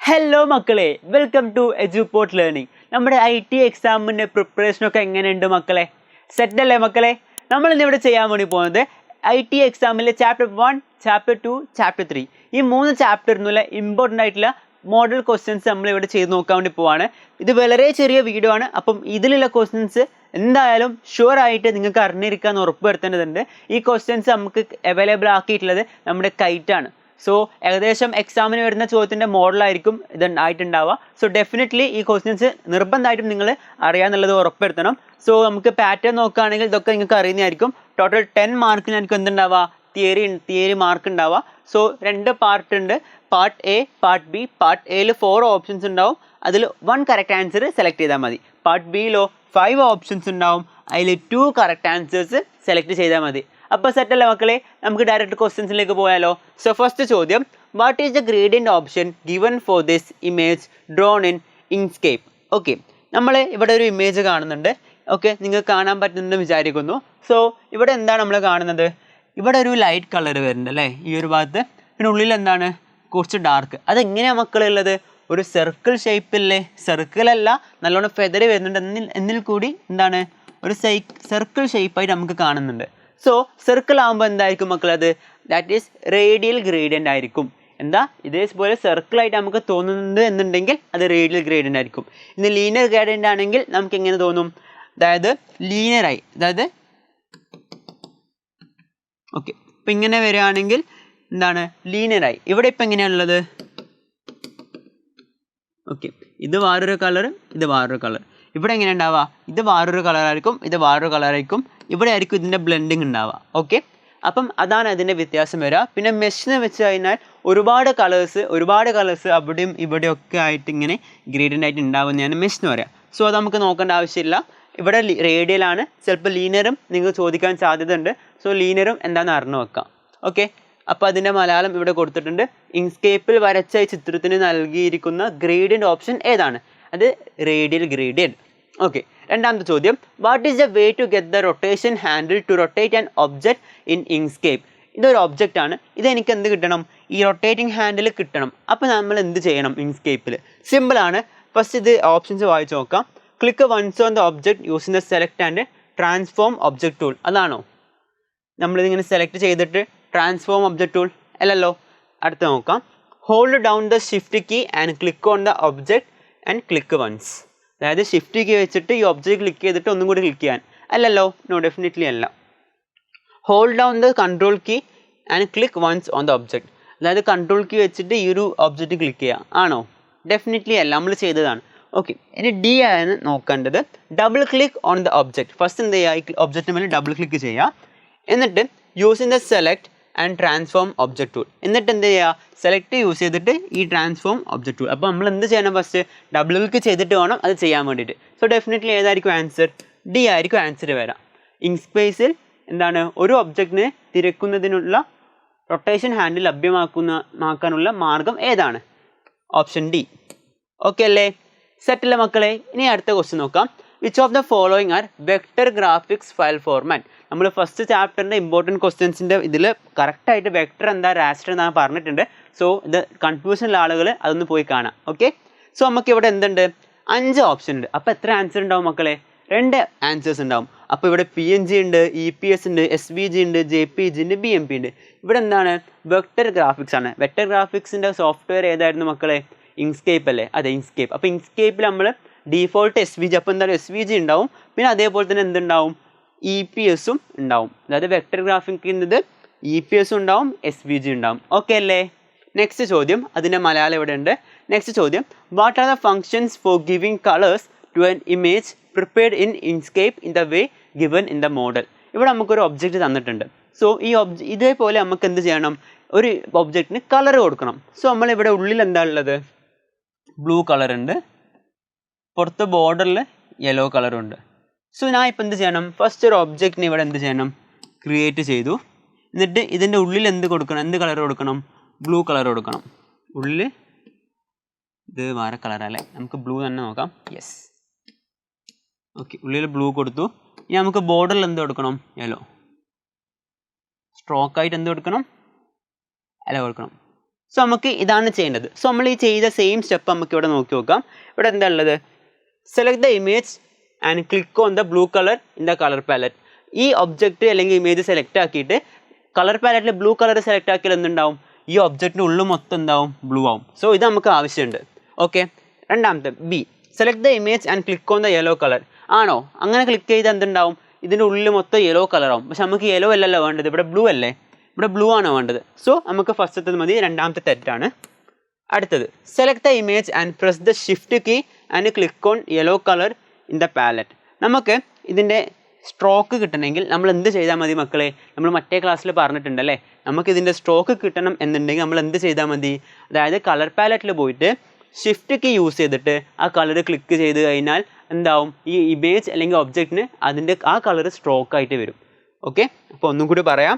Hello മക്കളെ, welcome to Eduport learning. നമ്മുടെ IT എക്സാമിൻ്റെ പ്രിപ്പറേഷനൊക്കെ എങ്ങനെയുണ്ട് മക്കളെ? സെറ്റല്ലേ മക്കളെ? നമ്മൾ ഇന്നിവിടെ ചെയ്യാൻ വേണ്ടി പോകുന്നത് IT എക്സാമിലെ ചാപ്റ്റർ 1, ചാപ്റ്റർ 2, ചാപ്റ്റർ 3 ഈ 3 ചാപ്റ്ററിനുള്ള ഇമ്പോർട്ടൻ്റ് ആയിട്ടുള്ള മോഡൽ ക്വസ്റ്റ്യൻസ് നമ്മളിവിടെ ചെയ്ത് നോക്കാൻ വേണ്ടി പോവാണ്. ഇത് വളരെ ചെറിയ വീഡിയോ ആണ്. അപ്പം ഇതിലുള്ള ക്വസ്റ്റ്യൻസ് എന്തായാലും ഷുവർ ആയിട്ട് നിങ്ങൾക്ക് അറിഞ്ഞിരിക്കാൻ ഉറപ്പ് വരുത്തേണ്ടതുണ്ട്. ഈ ക്വസ്റ്റ്യൻസ് നമുക്ക് അവൈലബിൾ ആക്കിയിട്ടുള്ളത് നമ്മുടെ കൈറ്റാണ്. സോ ഏകദേശം എക്സാമിന് വരുന്ന ചോദ്യത്തിൻ്റെ മോഡലായിരിക്കും ഇതായിട്ടുണ്ടാവുക. സോ ഡെഫിനറ്റ്ലി ഈ ക്വസ്റ്റ്യൻസ് നിർബന്ധമായിട്ടും നിങ്ങൾ അറിയാമെന്നുള്ളത് ഉറപ്പെടുത്തണം. സോ നമുക്ക് പാറ്റേൺ നോക്കുകയാണെങ്കിൽ ഇതൊക്കെ നിങ്ങൾക്ക് അറിയുന്നതായിരിക്കും. ടോട്ടൽ 10 മാർക്കിന് എനിക്ക് എന്തുണ്ടാവുക, തിയറി മാർക്ക് ഉണ്ടാവുക. സോ 2 പാർട്ട് ഉണ്ട്. Part A, part B. Part എയിൽ 4 ഓപ്ഷൻസ് ഉണ്ടാവും. അതിൽ 1 കറക്റ്റ് ആൻസർ സെലക്ട് ചെയ്താൽ മതി. പാർട്ട് ബിയിലോ 5 ഓപ്ഷൻസ് ഉണ്ടാവും. അതിൽ 2 കറക്റ്റ് ആൻസേഴ്സ് സെലക്ട് ചെയ്താൽ മതി. അപ്പോൾ സെറ്റല്ലേ മക്കളെ? നമുക്ക് ഡയറക്റ്റ് ക്വസ്റ്റ്യൻസിലേക്ക് പോയാലോ. സോ ഫസ്റ്റ് ചോദ്യം, what is the gradient option given for this image drone in Inkscape? Okay, നമ്മൾ ഇവിടെ ഒരു ഇമേജ് കാണുന്നുണ്ട്. ഓക്കെ, നിങ്ങൾക്ക് കാണാൻ പറ്റുന്നുണ്ടെന്ന് വിചാരിക്കുന്നു. സോ ഇവിടെ എന്താണ് നമ്മൾ കാണുന്നത്? ഇവിടെ ഒരു ലൈറ്റ് കളർ വരുന്നുണ്ട് അല്ലേ, ഈ ഒരു ഭാഗത്ത്. പിന്നെ ഉള്ളിൽ എന്താണ്, കുറച്ച് ഡാർക്ക്. അതെങ്ങനെയാണ് മക്കളുള്ളത്? ഒരു സർക്കിൾ ഷേപ്പില്ലേ? സർക്കിളല്ല, നല്ലോണം ഫെദർ വരുന്നുണ്ട്. എന്നിൽ കൂടി എന്താണ്, ഒരു സർക്കിൾ ഷേപ്പായിട്ട് നമുക്ക് കാണുന്നുണ്ട്. സോ സർക്കിൾ ആകുമ്പോൾ എന്തായിരിക്കും മക്കളത്? ദാറ്റ് ഈസ് റേഡിയൽ ഗ്രേഡിയൻ്റ് ആയിരിക്കും. എന്താ, ഇതേപോലെ സർക്കിളായിട്ട് നമുക്ക് തോന്നുന്നുണ്ട് എന്നുണ്ടെങ്കിൽ അത് റേഡിയൽ ഗ്രേഡിയൻ്റ് ആയിരിക്കും. ഇനി ലീനിയർ ഗ്രേഡിയൻ്റ് ആണെങ്കിൽ നമുക്ക് എങ്ങനെ തോന്നും? അതായത് ലീനിയറായി, അതായത് ഓക്കെ, ഇപ്പം ഇങ്ങനെ വരികയാണെങ്കിൽ എന്താണ്, ലീനിയറായി. ഇവിടെ ഇപ്പം എങ്ങനെയാണുള്ളത്? ഓക്കെ, ഇത് വേറൊരു കളർ, ഇത് വേറൊരു കളർ. ഇവിടെ എങ്ങനെ ഉണ്ടാവുക? ഇത് വേറൊരു കളറായിരിക്കും, ഇത് വേറൊരു കളറായിരിക്കും. ഇവിടെ ആയിരിക്കും ഇതിൻ്റെ ബ്ലെൻഡിങ് ഉണ്ടാവുക. ഓക്കെ, അപ്പം അതാണ് അതിൻ്റെ വ്യത്യാസം വരിക. പിന്നെ മെഷിന് വെച്ച് കഴിഞ്ഞാൽ ഒരുപാട് കളേഴ്സ് അവിടെയും ഇവിടെയും ഒക്കെ ആയിട്ട് ഇങ്ങനെ ഗ്രേഡിയൻ്റ് ആയിട്ട് ഉണ്ടാവുന്നതാണ് മെഷ് എന്ന് പറയുക. സോ അത് നമുക്ക് നോക്കേണ്ട ആവശ്യമില്ല. ഇവിടെ റേഡിയലാണ്. ചിലപ്പോൾ ലീനിയറും നിങ്ങൾക്ക് ചോദിക്കാൻ സാധ്യത ഉണ്ട്. സോ ലീനിയറും എന്താണെന്ന് അറിഞ്ഞു വെക്കാം. ഓക്കെ, അപ്പോൾ അതിൻ്റെ മലയാളം ഇവിടെ കൊടുത്തിട്ടുണ്ട്. ഇങ്ക്സ്കേപ്പിൽ വരച്ച ഈ ചിത്രത്തിന് നൽകിയിരിക്കുന്ന ഗ്രേഡിയൻ്റ് ഓപ്ഷൻ ഏതാണ്? അത് റേഡിയൽ ഗ്രേഡിയൻ്റ്. ഓക്കെ, രണ്ടാമത്തെ ചോദ്യം, what is the way to get the rotation handle to rotate an object in Inkscape? ഇതൊരു ഒബ്ജക്റ്റ് ആണ്. ഇതെനിക്ക് എന്ത് കിട്ടണം? ഈ റൊട്ടേറ്റിംഗ് ഹാൻഡിൽ കിട്ടണം. അപ്പോൾ നമ്മൾ എന്ത് ചെയ്യണം? ഇങ്ക്സ്കേപ്പിൽ സിമ്പിളാണ്. ഫസ്റ്റ് ഇത് ഓപ്ഷൻസ് വായിച്ച് നോക്കാം. Click once on the object using the select and transform object tool. അതാണോ നമ്മളിതിങ്ങനെ സെലക്ട് ചെയ്തിട്ട് ട്രാൻസ്ഫോം ഒബ്ജക്റ്റ് ടൂൾ? അല്ലല്ലോ. അടുത്ത് നോക്കാം. Hold down the shift key and click on the object and click once. അതായത് ഷിഫ്റ്റ് കീ വെച്ചിട്ട് ഈ object click ചെയ്തിട്ട് ഒന്നും കൂടി ക്ലിക്ക് ചെയ്യാൻ? അല്ലല്ലോ, നോ, ഡെഫിനറ്റ്ലി അല്ല. Hold down the control key and click once on the object. അതായത് കൺട്രോൾ കീ വെച്ചിട്ട് ഈ ഒരു ഒബ്ജക്റ്റ് ക്ലിക്ക് ചെയ്യുക ആണോ? ഡെഫിനറ്റ്ലി അല്ല, നമ്മൾ ചെയ്തതാണ്. ഓക്കെ, ഇനി ഡി ആണ് നോക്കേണ്ടത്. Double click on the object. First എന്ത് ചെയ്യുക? ഈ ഒബ്ജക്റ്റിന് മേലെ ഡബിൾ ക്ലിക്ക് ചെയ്യുക. എന്നിട്ട് using the select and transform object tool. എന്നിട്ട് എന്ത് ചെയ്യുക? സെലക്ട് യൂസ് ചെയ്തിട്ട് ഈ ട്രാൻസ്ഫോം ഒബ്ജക്റ്റ് ടൂൾ. അപ്പോൾ നമ്മൾ എന്ത് ചെയ്യണം? ഫസ്റ്റ് ഡബിൾ ക്ലിക്ക് ചെയ്തിട്ട് വേണം അത് ചെയ്യാൻ വേണ്ടിയിട്ട്. സോ ഡെഫിനറ്റ്ലി ഏതായിരിക്കും ആൻസർ? ഡി ആയിരിക്കും ആൻസർ വരാം. ഇങ്ക്സ്പേസിൽ എന്താണ്, ഒരു ഒബ്ജക്റ്റിനെ തിരക്കുന്നതിനുള്ള റൊട്ടേഷൻ ഹാൻഡിൽ ലഭ്യമാക്കാനുള്ള മാർഗം ഏതാണ്? Option D. ഓക്കെ അല്ലേ? സെറ്റല്ലേ മക്കളെ? ഇനി അടുത്ത ക്വസ്റ്റ്യൻ നോക്കാം. Which of the following are vector graphics file format? നമ്മൾ ഫസ്റ്റ് ചാപ്റ്ററിൻ്റെ ഇമ്പോർട്ടൻറ്റ് ക്വസ്റ്റ്യൻസിൻ്റെ ഇതിൽ കറക്റ്റായിട്ട് വെക്ടർ എന്താ, രാസ്റ്റർ എന്താ പറഞ്ഞിട്ടുണ്ട്. സോ ഇത് കൺഫ്യൂഷനുള്ള ആളുകൾ അതൊന്ന് പോയി കാണാം. ഓക്കെ, സോ നമുക്ക് ഇവിടെ എന്തുണ്ട്? 5 ഓപ്ഷൻ ഉണ്ട്. അപ്പോൾ എത്ര ആൻസർ ഉണ്ടാവും മക്കളെ? 2 ആൻസേഴ്സ് ഉണ്ടാവും. അപ്പോൾ ഇവിടെ PNG ഉണ്ട്, EPS ഉണ്ട്, SVG ഉണ്ട്, JPG ഉണ്ട്, BMP ഉണ്ട്. ഇവിടെ എന്താണ്? വെക്ടർ ഗ്രാഫിക്സ് ആണ്. വെക്ടർ ഗ്രാഫിക്സിൻ്റെ സോഫ്റ്റ്വെയർ ഏതായിരുന്നു മക്കളെ? ഇങ്ക്സ്കേപ്പ് അല്ലേ? അതെ, ഇങ്ക്സ്കേപ്പ്. അപ്പോൾ ഇങ്ക്സ്കേപ്പിൽ നമ്മൾ ഡീഫോൾട്ട് SVG, അപ്പോൾ എന്തായാലും SVG ഉണ്ടാവും. പിന്നെ അതേപോലെ തന്നെ എന്തുണ്ടാവും? EPS ഉണ്ടാവും. അതായത് വെക്ടർ ഗ്രാഫിക്കിൻ്റെ EPS ഉണ്ടാവും, SVG ഉണ്ടാവും. ഓക്കെ അല്ലേ? നെക്സ്റ്റ് ചോദ്യം, അതിൻ്റെ മലയാളം ഇവിടെ ഉണ്ട്. നെക്സ്റ്റ് ചോദ്യം, what are the functions for giving colours to an image prepared in Inkscape in the way given in the model? ഇവിടെ നമുക്കൊരു ഒബ്ജക്റ്റ് തന്നിട്ടുണ്ട്. സോ ഈ ഇതേപോലെ നമുക്ക് എന്ത് ചെയ്യണം? ഒരു ഒബ്ജക്റ്റിന് കളർ കൊടുക്കണം. സോ നമ്മളിവിടെ ഉള്ളിൽ എന്താ ഉള്ളത്? ബ്ലൂ കളർ ഉണ്ട്, പുറത്ത് ബോർഡറിൽ യെല്ലോ കളറുണ്ട്. സോ ഞാൻ ഇപ്പം എന്ത് ചെയ്യണം? ഫസ്റ്റ് ഒരു ഒബ്ജക്റ്റിന് ഇവിടെ എന്ത് ചെയ്യണം? ക്രിയേറ്റ് ചെയ്തു. എന്നിട്ട് ഇതിൻ്റെ ഉള്ളിൽ എന്ത് കൊടുക്കണം? എന്ത് കളർ കൊടുക്കണം? ബ്ലൂ കളർ കൊടുക്കണം. ഉള്ളിൽ ഇത് വേറെ കളറല്ലേ, നമുക്ക് ബ്ലൂ തന്നെ നോക്കാം. യെസ്, ഓക്കെ, ഉള്ളിൽ ബ്ലൂ കൊടുത്തു. ഇനി നമുക്ക് ബോർഡറിൽ എന്ത് കൊടുക്കണം? യെല്ലോ. സ്ട്രോക്കായിട്ട് എന്ത് കൊടുക്കണം? യെല്ലോ കൊടുക്കണം. സോ നമുക്ക് ഇതാണ് ചെയ്യേണ്ടത്. സോ നമ്മൾ ഈ ചെയ്ത സെയിം സ്റ്റെപ്പ് നമുക്ക് ഇവിടെ നോക്കി നോക്കാം. ഇവിടെ എന്താ ഉള്ളത്? Select the image and click on the blue colour in the colour palette. ഈ ഒബ്ജക്റ്റ് അല്ലെങ്കിൽ ഇമേജ് സെലക്ട് ആക്കിയിട്ട് കളർ പാലറ്റിൽ ബ്ലൂ കളർ സെലക്ട് ആക്കിയാൽ എന്തുണ്ടാവും? ഈ ഒബ്ജക്റ്റിൻ്റെ ഉള്ളിൽ മൊത്തം എന്താവും? ബ്ലൂ ആവും. സോ ഇത് നമുക്ക് ആവശ്യമുണ്ട്. ഓക്കെ. രണ്ടാമത്തെ B, select the image and click on the yellow colour. ആണോ? അങ്ങനെ ക്ലിക്ക് ചെയ്താൽ എന്തുണ്ടാവും? ഇതിൻ്റെ ഉള്ളിൽ മൊത്തം യെല്ലോ കളറാവും. പക്ഷെ നമുക്ക് യെല്ലോ അല്ലല്ലോ വേണ്ടത്, ഇവിടെ ബ്ലൂ അല്ലേ? ഇവിടെ ബ്ലൂ ആണ് വേണ്ടത്. സോ നമുക്ക് ഫസ്റ്റത്തെ മതി, രണ്ടാമത്തെ തെറ്റാണ്. അടുത്തത് select the image and press the shift key and click on yellow colour in the palette. നമുക്ക് ഇതിൻ്റെ സ്ട്രോക്ക് കിട്ടണമെങ്കിൽ നമ്മൾ എന്ത് ചെയ്താൽ മതി മക്കളെ? നമ്മൾ മറ്റേ ക്ലാസ്സിൽ പറഞ്ഞിട്ടുണ്ടല്ലേ, നമുക്കിതിൻ്റെ സ്ട്രോക്ക് കിട്ടണം എന്നുണ്ടെങ്കിൽ നമ്മൾ എന്ത് ചെയ്താൽ മതി? അതായത് കളർ പാലറ്റിൽ പോയിട്ട് ഷിഫ്റ്റ് കീ യൂസ് ചെയ്തിട്ട് ആ കളർ ക്ലിക്ക് ചെയ്ത് കഴിഞ്ഞാൽ എന്താവും? ഈ ഇമേജ് അല്ലെങ്കിൽ ഒബ്ജക്റ്റിന് അതിൻ്റെ ആ കളർ സ്ട്രോക്ക് ആയിട്ട് വരും. ഓക്കെ. അപ്പോൾ ഒന്നും കൂടി പറയാം.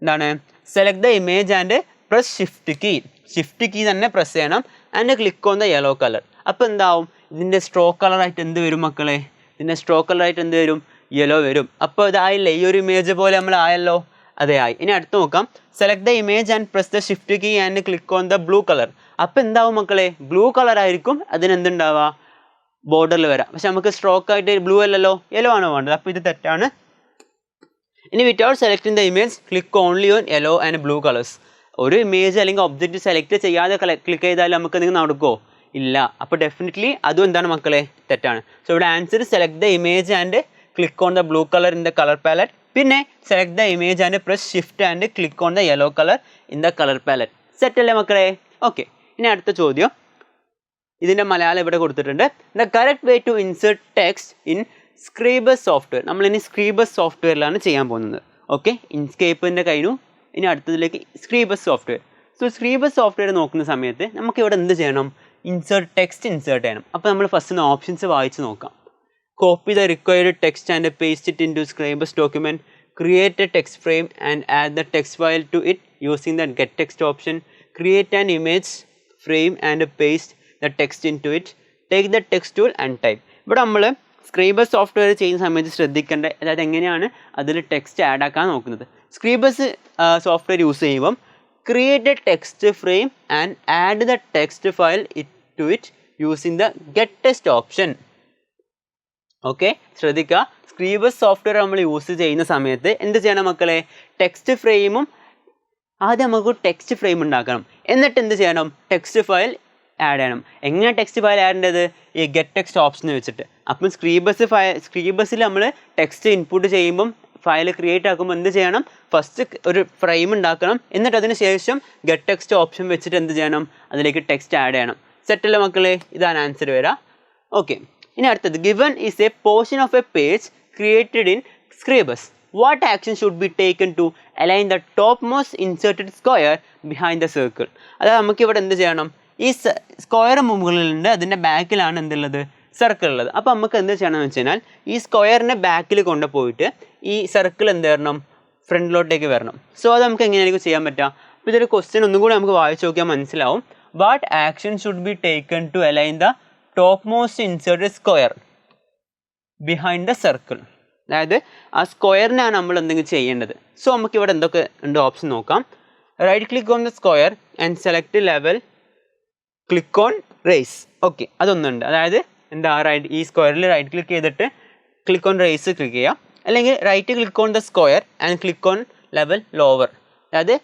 എന്താണ്? Select the image and press shift key. Shift key തന്നെ പ്രസ് ചെയ്യണം. And click on the yellow colour. അപ്പോൾ എന്താവും? ഇതിൻ്റെ സ്ട്രോക്ക് കളറായിട്ട് എന്ത് വരും മക്കളെ? ഇതിൻ്റെ സ്ട്രോക്ക് കളറായിട്ട് എന്ത് വരും? യെല്ലോ വരും. അപ്പോൾ ഇതായില്ലേ? ഈ ഒരു ഇമേജ് പോലെ നമ്മൾ ആയല്ലോ. അതെ, ആയി. ഇനി അടുത്ത് നോക്കാം. Select the image and press the shift key and click on the blue colour. അപ്പോൾ എന്താവും മക്കളെ? ബ്ലൂ കളർ ആയിരിക്കും അതിനെന്തുണ്ടാവുക? ബോർഡറിൽ വരാം. പക്ഷെ നമുക്ക് സ്ട്രോക്ക് ആയിട്ട് ബ്ലൂ അല്ലല്ലോ, യെല്ലോ ആണ് വേണ്ടത്. അപ്പോൾ ഇത് തെറ്റാണ്. ഇനി without selecting the image click only on yellow and blue colours. ഒരു ഇമേജ് അല്ലെങ്കിൽ ഒബ്ജക്റ്റ് സെലക്ട് ചെയ്യാതെ ക്ലിക്ക് ചെയ്താൽ നമുക്ക് നിങ്ങൾ നടക്കുമോ? ഇല്ല. അപ്പോൾ ഡെഫിനറ്റ്ലി അതും എന്താണ് മക്കളെ? തെറ്റാണ്. സോ ഇവിടെ answer select the image and click on the blue colour in the colour palette. പിന്നെ select the image and press shift and click on the yellow colour in the colour palette. Set അല്ലേ മക്കളെ? Okay. ഇനി അടുത്ത ചോദ്യം, ഇതിൻ്റെ മലയാളം ഇവിടെ കൊടുത്തിട്ടുണ്ട്. The correct way to insert text in Scribus software. നമ്മളിനി സ്ക്രീബസ് സോഫ്റ്റ്വെയറിലാണ് ചെയ്യാൻ പോകുന്നത്. ഓക്കെ. ഇൻസ്കേപ്പിൻ്റെ കഴിഞ്ഞു. ഇനി അടുത്തതിലേക്ക് സ്ക്രീബസ് സോഫ്റ്റ്വെയർ. സോ സ്ക്രീബസ് സോഫ്റ്റ്വെയർ നോക്കുന്ന സമയത്ത് നമുക്ക് ഇവിടെ എന്ത് ചെയ്യണം? ടെക്സ്റ്റ് ഇൻസേർട്ട് ചെയ്യണം. അപ്പോൾ നമ്മൾ ഫസ്റ്റ് ഓപ്ഷൻസ് വായിച്ച് നോക്കാം. Copy the required text and paste it in to Scribus document. Create a text frame and add the text file to it using the get text option. Create an image frame and paste the text in to it. Take the text tool and type. ഇവിടെ നമ്മൾ സ്ക്രീബസ് software ചെയ്യുന്ന സമയത്ത് ശ്രദ്ധിക്കേണ്ട, അതായത് എങ്ങനെയാണ് അതിൽ text add ആക്കാൻ നോക്കുന്നത്. സ്ക്രീബസ് സോഫ്റ്റ്വെയർ യൂസ് ചെയ്യുമ്പം create a text frame and add the text file to it using the get text option. Okay. ശ്രദ്ധിക്കുക, സ്ക്രീബസ് സോഫ്റ്റ്വെയർ നമ്മൾ യൂസ് ചെയ്യുന്ന സമയത്ത് എന്ത് ചെയ്യണം മക്കളെ? ടെക്സ്റ്റ് ഫ്രെയിമും ആദ്യം നമുക്ക് ടെക്സ്റ്റ് ഫ്രെയിം ഉണ്ടാക്കണം. എന്നിട്ട് എന്ത് ചെയ്യണം? ടെക്സ്റ്റ് ഫയൽ ആഡ് ചെയ്യണം. എങ്ങനെ ടെക്സ്റ്റ് ഫയൽ ആഡ് ചെയ്യേണ്ടത്? ഈ ഗെറ്റ് ടെക്സ്റ്റ് ഓപ്ഷൻ വെച്ചിട്ട്. അപ്പം സ്ക്രീബസിൽ നമ്മൾ ടെക്സ്റ്റ് ഇൻപുട്ട് ചെയ്യുമ്പം ഫയൽ ക്രിയേറ്റ് ആക്കുമ്പോൾ എന്ത് ചെയ്യണം? ഫസ്റ്റ് ഒരു ഫ്രെയിം ഉണ്ടാക്കണം. എന്നിട്ട് അതിന് ശേഷം ഗെറ്റ് ടെക്സ്റ്റ് ഓപ്ഷൻ വെച്ചിട്ട് എന്ത് ചെയ്യണം? അതിലേക്ക് ടെക്സ്റ്റ് ആഡ് ചെയ്യണം. സെറ്റല്ലേ മക്കളെ? ഇതാണ് ആൻസർ വരാം. ഓക്കെ. ഇനി അടുത്തത്, given is a portion of a page created in Scribus. What action should be taken to align the top most inserted square behind the circle. അതായത് നമുക്കിവിടെ എന്ത് ചെയ്യണം? ഈ സ്ക്വയർ മുകളിലുണ്ട്, അതിൻ്റെ ബാക്കിലാണ് എന്തുള്ളത്? സർക്കിൾ ഉള്ളത്. അപ്പോൾ നമുക്ക് എന്ത് ചെയ്യണമെന്ന് വെച്ച് കഴിഞ്ഞാൽ ഈ സ്ക്വയറിൻ്റെ ബാക്കിൽ കൊണ്ടുപോയിട്ട് ഈ സർക്കിൾ എന്ത് വരണം? ഫ്രണ്ടിലോട്ടേക്ക് വരണം. സോ അത് നമുക്ക് എങ്ങനെയായിരിക്കും ചെയ്യാൻ പറ്റുക? അപ്പോൾ ഇതൊരു ക്വസ്റ്റ്യൻ ഒന്നും കൂടി നമുക്ക് വായിച്ച് നോക്കിയാൽ മനസ്സിലാവും. What action should be taken to align the top most inserted square behind the circle. അതായത് ആ സ്ക്വയറിനാണ് നമ്മൾ എന്തെങ്കിലും ചെയ്യേണ്ടത്. സോ നമുക്ക് ഇവിടെ എന്തൊക്കെ ഉണ്ട് ഓപ്ഷൻ നോക്കാം. Right click on the square and select level, click on raise. Okay, അതൊന്നുണ്ട്. അതായത് എന്താ, ഈ സ്ക്വയറിൽ റൈറ്റ് ക്ലിക്ക് ചെയ്തിട്ട് ക്ലിക്ക് ഓൺ റേസ് ക്ലിക്ക് ചെയ്യാം. അല്ലെങ്കിൽ right click on the square and click on level lower. അതായത്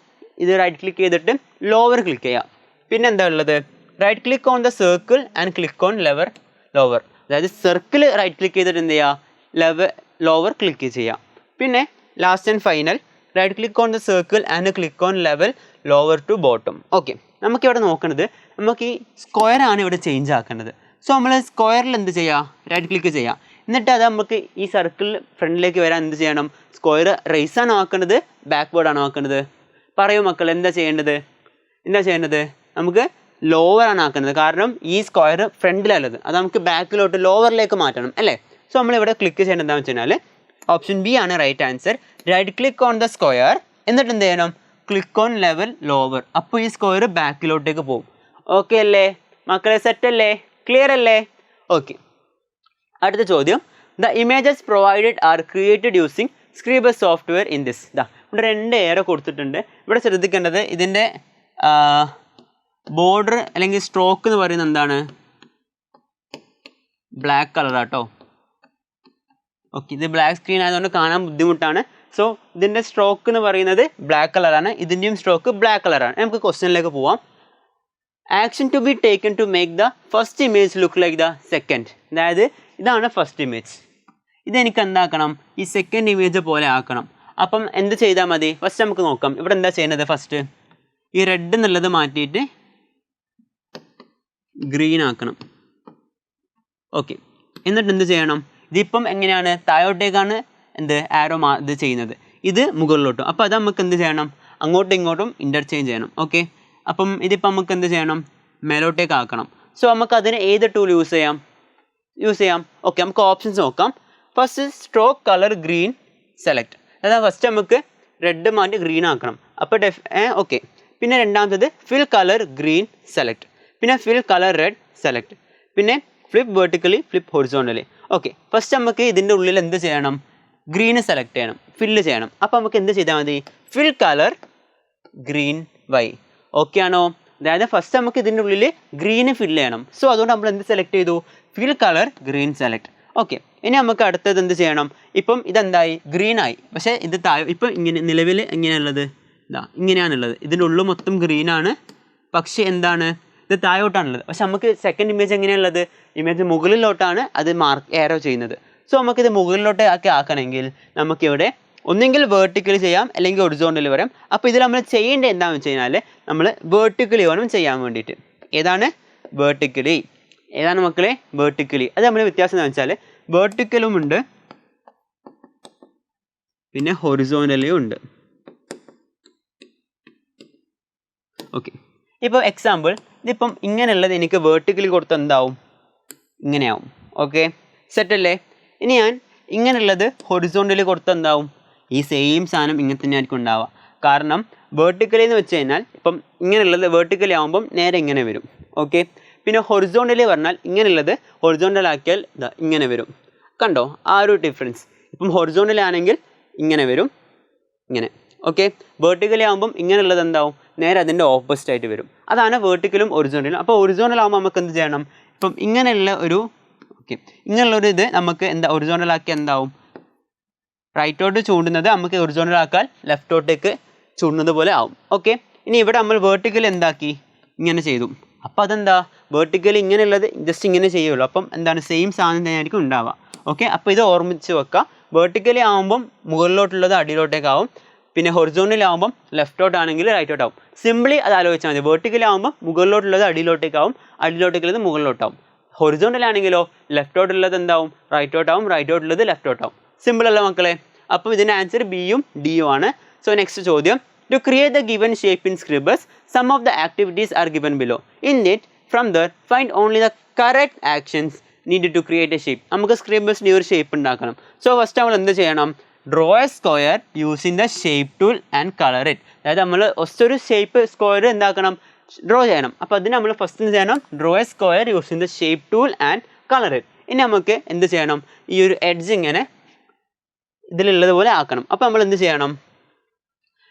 ഇത് റൈറ്റ് ക്ലിക്ക് ചെയ്തിട്ട് ലോവർ ക്ലിക്ക് ചെയ്യാം. പിന്നെ എന്താ ഉള്ളത്? Right click on the circle and click on level lower. അതായത് സർക്കിൾ റൈറ്റ് ക്ലിക്ക് ചെയ്തിട്ട് എന്ത് ചെയ്യുക? ലോവർ ക്ലിക്ക് ചെയ്യാം. പിന്നെ last and final, right click on the circle and click on level lower to bottom. Okay, നമുക്കിവിടെ നോക്കുന്നത്, നമുക്ക് ഈ സ്ക്വയറാണ് ഇവിടെ ചേഞ്ച് ആക്കേണ്ടത്. സോ നമ്മൾ സ്ക്വയറിൽ എന്ത് ചെയ്യുക? റൈറ്റ് ക്ലിക്ക് ചെയ്യുക. എന്നിട്ട് അത് നമുക്ക് ഈ സർക്കിൾ ഫ്രണ്ടിലേക്ക് വരാൻ എന്ത് ചെയ്യണം? സ്ക്വയർ റൈസ് ആണോ ആക്കേണ്ടത്, ബാക്ക്വേർഡ് ആണോ ആക്കേണ്ടത്? പറയൂ മക്കൾ, എന്താ ചെയ്യേണ്ടത്? നമുക്ക് ലോവർ ആണ് ആക്കുന്നത്. കാരണം ഈ സ്ക്വയർ ഫ്രണ്ടിലുള്ളത്, അത് നമുക്ക് ബാക്കിലോട്ട് ലോവറിലേക്ക് മാറ്റണം അല്ലേ? സോ നമ്മളിവിടെ ക്ലിക്ക് ചെയ്യേണ്ടത് എന്താണെന്ന് വെച്ച് കഴിഞ്ഞാൽ ഓപ്ഷൻ ബി ആണ് right answer. Right click on the square, എന്നിട്ട് എന്ത് ചെയ്യണം? Click on level lower. അപ്പോൾ ഈ സ്ക്വയർ ബാക്കിലോട്ടേക്ക് പോകും. ഓക്കെ അല്ലേ മക്കളെ? സെറ്റ് അല്ലേ? ക്ലിയർ അല്ലേ? ഓക്കെ. അടുത്ത ചോദ്യം, the images provided are created using Scribus software in this. ഇവിടെ 2 ഏറെ കൊടുത്തിട്ടുണ്ട്. ഇവിടെ ശ്രദ്ധിക്കേണ്ടത് ഇതിൻ്റെ ബോർഡർ അല്ലെങ്കിൽ സ്ട്രോക്ക് എന്ന് പറയുന്നത് എന്താണ്? ബ്ലാക്ക് കളറാട്ടോ. ഓക്കെ, ഇത് ബ്ലാക്ക് സ്ക്രീൻ ആയതുകൊണ്ട് കാണാൻ ബുദ്ധിമുട്ടാണ്. സോ ഇതിൻ്റെ സ്ട്രോക്ക് എന്ന് പറയുന്നത് ബ്ലാക്ക് കളറാണ്, ഇതിൻ്റെയും സ്ട്രോക്ക് ബ്ലാക്ക് കളറാണ്. നമുക്ക് ക്വസ്റ്റ്യനിലേക്ക് പോവാം. Action to be taken to make the first image look like the second. അതായത് ഇതാണ് ഫസ്റ്റ് ഇമേജ്, ഇതെനിക്ക് എന്താക്കണം? ഈ സെക്കൻഡ് ഇമേജ് പോലെ ആക്കണം. അപ്പം എന്ത് ചെയ്താൽ മതി? ഫസ്റ്റ് നമുക്ക് നോക്കാം. ഇവിടെ എന്താ ചെയ്യുന്നത്? ഫസ്റ്റ് ഈ റെഡ് എന്നുള്ളത് മാറ്റിയിട്ട് ഗ്രീൻ ആക്കണം. ഓക്കെ, എന്നിട്ട് എന്ത് ചെയ്യണം? ഇതിപ്പം എങ്ങനെയാണ്? താഴോട്ടേക്കാണ് ആരോ ഇത് ചെയ്യുന്നത്, ഇത് മുകളിലോട്ടും. അപ്പോൾ അത് നമുക്ക് എന്ത് ചെയ്യണം? അങ്ങോട്ടും ഇങ്ങോട്ടും ഇൻ്റർചേഞ്ച് ചെയ്യണം. ഓക്കെ, അപ്പം ഇതിപ്പം നമുക്ക് എന്ത് ചെയ്യണം? മേലോട്ടേക്ക് ആക്കണം. സോ നമുക്ക് അതിന് ഏത് ടൂൾ യൂസ് ചെയ്യാം? ഓക്കെ, നമുക്ക് ഓപ്ഷൻസ് നോക്കാം. First stroke colour green select. അതായത് ഫസ്റ്റ് നമുക്ക് റെഡ് മാറ്റി ഗ്രീൻ ആക്കണം. അപ്പോൾ ഓക്കെ. പിന്നെ രണ്ടാമത്തത് ഫിൽ കളർ ഗ്രീൻ സെലക്ട്. പിന്നെ ഫിൽ കളർ റെഡ് സെലക്ട്. പിന്നെ flip vertically, flip horizontally. Okay, first നമുക്ക് ഇതിൻ്റെ ഉള്ളിൽ എന്ത് ചെയ്യണം? ഗ്രീന് സെലക്ട് ചെയ്യണം, ഫില്ല് ചെയ്യണം. അപ്പോൾ നമുക്ക് എന്ത് ചെയ്താൽ മതി? Fill colour green why. Okay ആണോ? അതായത് ഫസ്റ്റ് നമുക്ക് ഇതിൻ്റെ ഉള്ളിൽ ഗ്രീന് ഫില്ല് ചെയ്യണം. സോ അതുകൊണ്ട് നമ്മൾ എന്ത് സെലക്ട് ചെയ്തു? Fill colour green select. Okay, ഇനി നമുക്ക് അടുത്തത് എന്ത് ചെയ്യണം? ഇപ്പം ഇതെന്തായി? ഗ്രീൻ ആയി. പക്ഷേ ഇത് ഇപ്പം ഇങ്ങനെ നിലവിൽ എങ്ങനെയുള്ളത്? ഇങ്ങനെയാണുള്ളത്. ഇതിൻ്റെ ഉള്ളിൽ മൊത്തം ഗ്രീനാണ്, പക്ഷേ എന്താണ്? ഇത് താഴോട്ടാണുള്ളത്. പക്ഷെ നമുക്ക് സെക്കൻഡ് ഇമേജ് എങ്ങനെയുള്ളത്? ഇമേജ് മുകളിലോട്ടാണ് അത് ഏറോ ചെയ്യുന്നത്. സോ നമുക്കിത് മുകളിലോട്ടേക്ക് ആക്കണമെങ്കിൽ നമുക്കിവിടെ ഒന്നെങ്കിൽ വേർട്ടിക്കലി ചെയ്യാം, അല്ലെങ്കിൽ ഹൊറിസോണ്ടലി വരാം. അപ്പോൾ ഇതിൽ നമ്മൾ ചെയ്യേണ്ടത് എന്താണെന്ന് വെച്ച് കഴിഞ്ഞാൽ നമ്മൾ വേർട്ടിക്കലി വേണം ചെയ്യാൻ വേണ്ടിയിട്ട്. ഏതാണ്? വേർട്ടിക്കലി. ഏതാണ് മക്കളെ? വേർട്ടിക്കലി. അത് നമ്മൾ വ്യത്യാസം എന്താണെന്ന് വെച്ചാൽ വേർട്ടിക്കലും ഉണ്ട്, പിന്നെ ഹൊറിസോണ്ടലിയും ഉണ്ട്. ഓക്കെ, ഇപ്പോൾ എക്സാമ്പിൾ ഇതിപ്പം ഇങ്ങനെയുള്ളത് എനിക്ക് വേർട്ടിക്കലി കൊടുത്ത് എന്താവും? ഇങ്ങനെയാവും. ഓക്കെ, സെറ്റല്ലേ? ഇനി ഞാൻ ഇങ്ങനെയുള്ളത് ഹൊറിസോണ്ടലി കൊടുത്ത് എന്താവും? ഈ സെയിം സാധനം ഇങ്ങനെ തന്നെ ആയിരിക്കും ഉണ്ടാവുക. കാരണം വേർട്ടിക്കലി എന്ന് വെച്ച് കഴിഞ്ഞാൽ ഇപ്പം ഇങ്ങനെയുള്ളത് വേർട്ടിക്കലി ആകുമ്പം നേരെ ഇങ്ങനെ വരും. ഓക്കെ, പിന്നെ ഹൊറിസോണ്ടലി പറഞ്ഞാൽ ഇങ്ങനെയുള്ളത് ഹൊറിസോണ്ടൽ ആക്കിയാൽ ഇങ്ങനെ വരും. കണ്ടോ ആ ഒരു ഡിഫറൻസ്? ഇപ്പം ഹൊറിസോണ്ടൽ ആണെങ്കിൽ ഇങ്ങനെ വരും, ഇങ്ങനെ. ഓക്കെ, വേർട്ടിക്കലി ആകുമ്പം ഇങ്ങനെയുള്ളത് എന്താവും? നേരെ അതിൻ്റെ ഓപ്പോസിറ്റ് ആയിട്ട് വരും. അതാണ് വേർട്ടിക്കലും ഒറിജിനലും. അപ്പോൾ ഒറിജിനൽ ആകുമ്പോൾ നമുക്ക് എന്ത് ചെയ്യണം? ഇപ്പം ഇങ്ങനെയുള്ള ഒരു ഇങ്ങനെയുള്ളൊരു ഇത് നമുക്ക് ഒറിജിനൽ ആക്കി എന്താവും? റൈറ്റോട്ട് ചൂണ്ടുന്നത് നമുക്ക് ഒറിജിനൽ ആക്കാൻ ലെഫ്റ്റോട്ടേക്ക് ചൂണ്ടുന്നത് പോലെ ആവും. ഓക്കെ, ഇനി ഇവിടെ നമ്മൾ വേർട്ടിക്കലി എന്താക്കി? ഇങ്ങനെ ചെയ്തു. അപ്പോൾ അതെന്താ? വേർട്ടിക്കലി ഇങ്ങനെയുള്ളത് ജസ്റ്റ് ഇങ്ങനെ ചെയ്യുള്ളൂ. അപ്പം എന്താണ്? സെയിം സാധനം തന്നെയായിരിക്കും ഉണ്ടാവുക. ഓക്കെ, അപ്പോൾ ഇത് ഓർമ്മിച്ച് വെക്കുക. വേർട്ടിക്കലി ആകുമ്പം മുകളിലോട്ടുള്ളത് അടിയിലോട്ടേക്കാവും, പിന്നെ ഹൊറിസോണ്ടൽ ആകുമ്പം ലെഫ്റ്റോട്ടാണെങ്കിൽ റൈറ്റോട്ടാവും. സിംപ്ലി അത് ആലോചിച്ചാൽ മതി. വേർട്ടിക്കൽ ആകുമ്പോൾ മുകളിലോട്ടുള്ളത് അടിയിലോട്ടേക്കാവും, അടിയിലോട്ടേക്കുള്ളത് മുകളിലോട്ടാവും. ഹൊറിസോണ്ടൽ ആണെങ്കിലോ ലെഫ്റ്റോട്ടുള്ളത് എന്താവും? റൈറ്റോട്ടാവും, റൈറ്റോട്ടുള്ളത് ലെഫ്റ്റോട്ടാവും. സിമ്പിൾ അല്ല മക്കളെ? അപ്പോൾ ഇതിൻ്റെ ആൻസർ ബിയും ഡിയും ആണ്. സോ നെക്സ്റ്റ് ചോദ്യം. To create the given shape in Scribus, some of the activities are given below. In it, from there, find only the correct actions needed to create a shape. നമുക്ക് സ്ക്രിബസിന് ഒരു shape ഉണ്ടാക്കണം. So first നമ്മൾ എന്ത് ചെയ്യണം? Draw A square using the shape tool and colour it. അതായത് നമ്മൾ ഒരു shape square എന്താക്കണം? Draw ചെയ്യണം. അപ്പോൾ അതിന് നമ്മൾ ഫസ്റ്റ് എന്ത് ചെയ്യണം? Draw A square using the shape tool and colour it. ഇനി നമുക്ക് എന്ത് ചെയ്യണം? ഈ ഒരു എഡ്ജ് ഇങ്ങനെ ഇതിലുള്ളതുപോലെ ആക്കണം. അപ്പോൾ നമ്മൾ എന്ത് ചെയ്യണം?